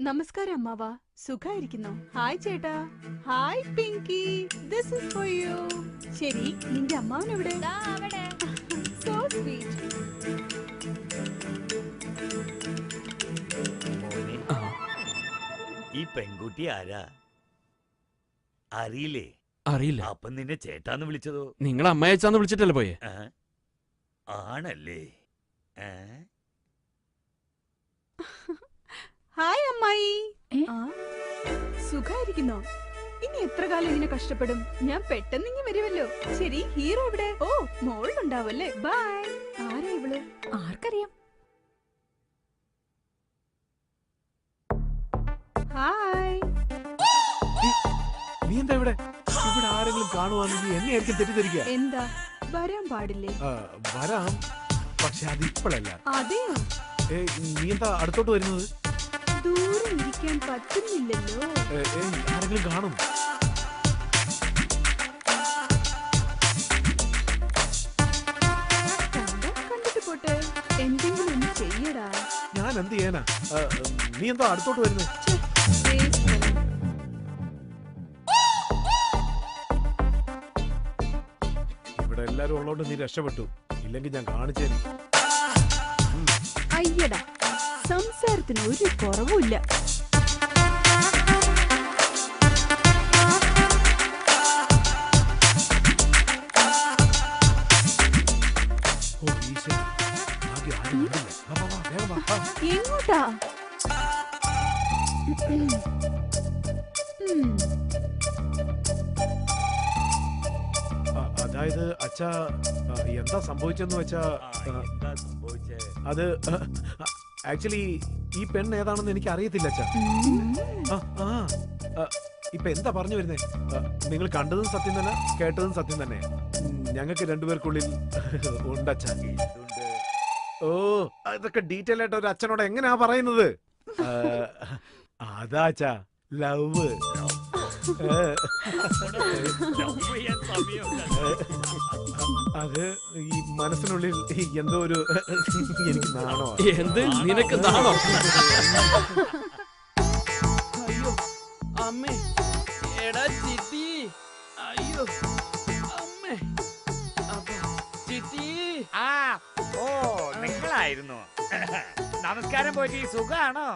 നമസ്കാരം അമ്മാവ, സുഖായിരിക്കുന്നു. ഹായ് ചേട്ടാ. Hi Pinky, this is for you. ശരി, നിന്റെ അമ്മാവൻ എവിടെ? So sweet. ഈ പെൺകുട്ടി ആരാ അറിയില്ലേ? അറിയില്ല. അപ്പൊ നിന്നെ ചേട്ടാന്ന് വിളിച്ചതോ? നിങ്ങൾ അമ്മയച്ചാന്ന് വിളിച്ചിട്ടല്ലേ പോയെ? ആണല്ലേ? ഹായ് അമ്മായി. സുഖായിരിക്കുന്നോ? ഇനി എത്ര കാലം ഇങ്ങനെ കഷ്ടപ്പെടും? ഞാൻ പെട്ടെന്ന് ഇങ്ങനെ വരുമല്ലോ. ശരി, ഹീറോ എവിടെ? ഓ, മോളിലുണ്ടാവല്ലേ. ബൈ. ആരാ ഇവള്? ആർക്കറിയാം? ഹായ്. നീ എന്താ ഇവിടെ? ഇവിടെ ആരെങ്കിലും കാണുവാണെങ്കിൽ എന്നെ ആയിരിക്കും തെറ്റിദ്ധരിക്കുക. എന്താ, വരാൻ പാടില്ലേ? വരാം, പക്ഷെ അത് ഇപ്പോഴല്ല. അതെയോ? നീ എന്താ അടുത്തോട്ട് വരുന്നത്? ദൂരെ ഇരിക്കാൻ പറ്റുന്നില്ലല്ലോ. ആരെങ്കിലും കാണും. കണ്ടിട്ട് പോട്ടെ. എന്തെങ്കിലും ഒന്ന് ചെയ്യടാ. ഞാൻ എന്ത് ചെയ്യാനാ? നീ എന്താ അടുത്തോട്ട് വരുന്നത്? ഇവിടെ എല്ലാരും ഉള്ളോണ്ട് നീ രക്ഷപ്പെട്ടു. ഇല്ലെങ്കിൽ ഞാൻ കാണിച്ചേനെ. അയ്യടാ, സംസാരത്തിന് ഒരു കുറവുമില്ല. എങ്ങോട്ടാ? അതായത് അച്ഛാ, എന്താ സംഭവിച്ചെന്ന് വെച്ചാ, അത് ആക്ച്വലി ഈ പെണ്ണ് ഏതാണെന്ന് എനിക്ക് അറിയത്തില്ല അച്ഛാ. ഇപ്പൊ എന്താ പറഞ്ഞു വരുന്നേ? നിങ്ങൾ കണ്ടതും സത്യം തന്നെ, കേട്ടതും സത്യം തന്നെ. ഞങ്ങൾക്ക് രണ്ടുപേർക്കുള്ളിൽ ഉണ്ടച്ഛാ. ഓ, അതൊക്കെ ഡീറ്റെയിൽ ആയിട്ട് ഒരു അച്ഛനോട് എങ്ങനെയാ പറയുന്നത്? അതാ അച്ഛാ, ലവ്. അത് ഈ മനസ്സിനുള്ളിൽ എന്തോ ഒരു എനിക്ക് നാണോ. എന്ത് നിനക്ക് നാണോ? അയ്യോ അമ്മേ, എടാ ചിറ്റി. അയ്യോ അമ്മേ, ചിറ്റി. ഓ, നിങ്ങളായിരുന്നു. നമസ്കാരം പോറ്റി, സുഖാണോ?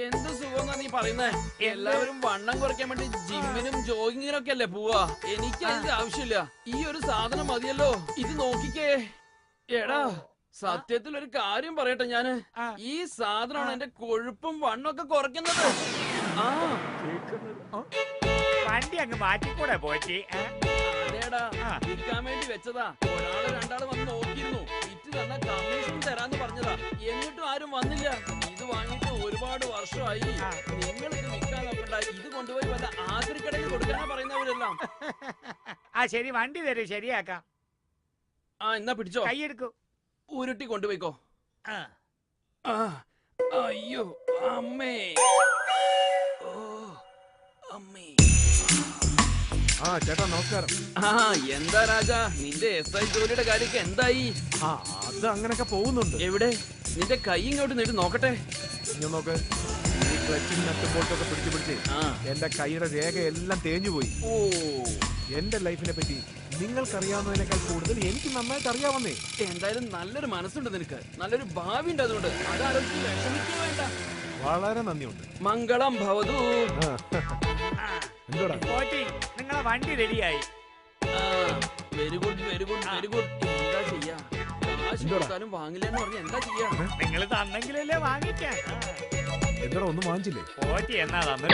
എന്ത് സുഖമെന്നാ നീ പറയുന്നേ? എല്ലാവരും വണ്ണം കുറയ്ക്കാൻ വേണ്ടി ജിമ്മിനും ജോഗിങ്ങിനൊക്കെ അല്ലേ പോവാ. എനിക്ക് അതിന്റെ ആവശ്യമില്ല. ഈ ഒരു സാധനം മതിയല്ലോ. ഇത് നോക്കിക്കേ. എടാ, സത്യത്തിൽ ഒരു കാര്യം പറയട്ടെ ഞാന്. ഈ സാധനമാണ് എന്റെ കൊഴുപ്പും വണ്ണൊക്കെ കുറയ്ക്കുന്നത്. വണ്ടി അങ്ങ് മാറ്റിക്കൂടെ പോറ്റി? അതേടാ, വിൽക്കാൻ വേണ്ടി വെച്ചതാ. ഒരാള് രണ്ടാള് വന്ന് നോക്കിയിരുന്നു. വിറ്റ് തന്ന കമ്മീഷൻ തരാന്ന് പറഞ്ഞതാ. എന്നിട്ടും ആരും വന്നില്ല. ഇത് വാങ്ങിട്ട് ഒരുപാട് വർഷമായി. നിങ്ങൾക്ക് വിൽക്കാൻ നോക്കണ്ട, ഇത് കൊണ്ടുപോയി വല്ല ആക്രിക്കടയിൽ കൊടുക്കാനാ പറയുന്നവരെല്ലാം. ശരി, വണ്ടി തരും, ശരിയാക്കാം. എന്നാ പിടിച്ചോ, കൈയെടുക്കൂ. ഉരുട്ടി കൊണ്ടുപോയിക്കോ. അയ്യോ അമ്മേ. ഓ അമ്മേ. ചേട്ടാ നമസ്കാരം. എന്താ രാജാ, നിന്റെ SI ജോലിയുടെ കാര്യമൊക്കെ എന്തായി? അത് അങ്ങനൊക്കെ പോകുന്നുണ്ട്. എവിടെ? നിന്റെ കൈ ഇങ്ങോട്ട് നീട്ടി നോക്കട്ടെ. ഞാൻ നോക്ക്. ഈ ക്ലച്ചിങ് നട്ട് ബോൾട്ടൊക്കെ പിടിച്ച് എന്റെ കൈയുടെ രേഖയെല്ലാം തേഞ്ഞു പോയി. ഓ, എന്റെ ലൈഫിനെ പറ്റി നിങ്ങൾക്കറിയാവുന്നതിനേക്കാൾ കൂടുതൽ എനിക്ക് നന്നായിട്ട് അറിയാവുന്നേ. എന്തായാലും നല്ലൊരു മനസ്സുണ്ട് നിനക്ക്, നല്ലൊരു ഭാവി ഉണ്ട്. അതുകൊണ്ട് അതാരോഗ്യം വിഷമിക്കുക വേണ്ട. വളരെ നന്ദിയുണ്ട്. മംഗളം ഭവതു. എന്തോടാ പോറ്റി, നിങ്ങളെ വണ്ടി റെഡിയായി. Very good, very good, very good. എന്താ ചെയ്യാ? കാശ് കൊടുത്താലും വാങ്ങില്ലെന്ന് പറഞ്ഞ എന്താ ചെയ്യാ? നിങ്ങൾ തന്നെങ്കിലല്ലേ വാങ്ങിക്കാൻ. എന്തോടാ, ഒന്നും വാങ്ങിച്ചില്ലേ? പോറ്റി എന്നാ തന്നെ.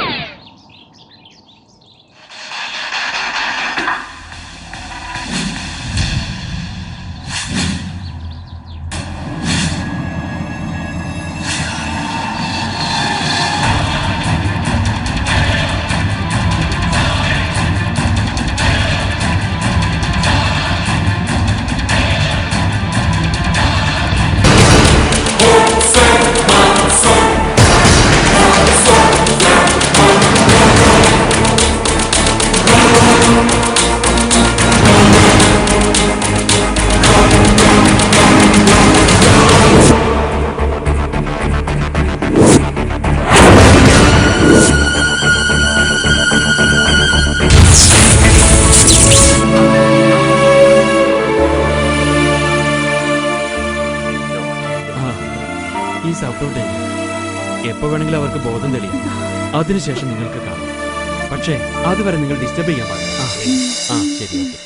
എങ്കിൽ അവർക്ക് ബോധം തെളിയും. അതിനുശേഷം നിങ്ങൾക്ക് കാണാം. പക്ഷേ അതുവരെ നിങ്ങൾ ഡിസ്റ്റർബ് ചെയ്യാൻ പാടില്ല. ആ ശരി, ഓക്കെ.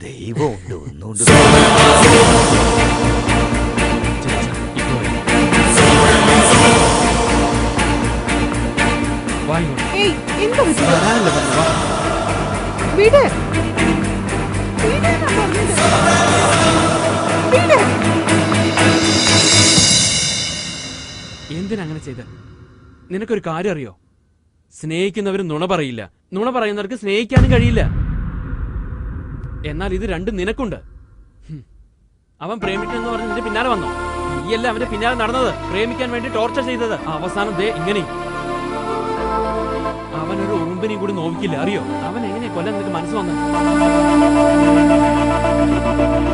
ദൈവം ഉണ്ട്, ഒന്നുകൊണ്ട് ഏയ്, എന്താ പറ്റി? വിട്. വിടാനാ പറഞ്ഞത്. വിട്. എന്തിനങ്ങനെ ചെയ്ത? നിനക്കൊരു കാര്യം അറിയോ? സ്നേഹിക്കുന്നവർ നുണ പറയില്ല, നുണ പറയുന്നവർക്ക് സ്നേഹിക്കാനും കഴിയില്ല. എന്നാൽ ഇത് രണ്ടും നിനക്കുണ്ട്. അവൻ പ്രേമിക്കുന്നെന്ന് പറഞ്ഞ് നിന്റെ പിന്നാലെ വന്നോ? നീയല്ല അവന്റെ പിന്നാലെ നടന്നത്, പ്രേമിക്കാൻ വേണ്ടി ടോർച്ചർ ചെയ്തത്. അവസാനം ദേ ഇങ്ങനെ. അവനൊരു ഉറുമ്പിനെയും കൂടി നോക്കില്ല, അറിയോ? അവൻ എങ്ങനെ കൊല്ലാൻ നിനക്ക് മനസ്സ് വന്നത്?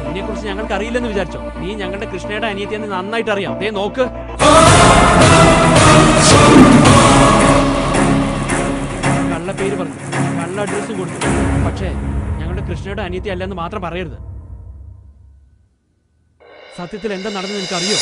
ഇതിനെ കുറിച്ച് ഞങ്ങൾക്ക് അറിയില്ലെന്ന് വിചാരിച്ചോ? നീ ഞങ്ങളുടെ കൃഷ്ണയുടെ അനിയത്തിയെന്ന് നന്നായിട്ട് അറിയാം. ദേ നോക്ക്. കള്ളപ്പേര് പറഞ്ഞു, കള്ള അഡ്രസ്സും കൊടുത്തു. പക്ഷേ ഞങ്ങളുടെ കൃഷ്ണയുടെ അനിയത്തി അല്ലെന്ന് മാത്രം പറയരുത്. സത്യത്തിൽ എന്താ നടന്നത് നിനക്കറിയോ?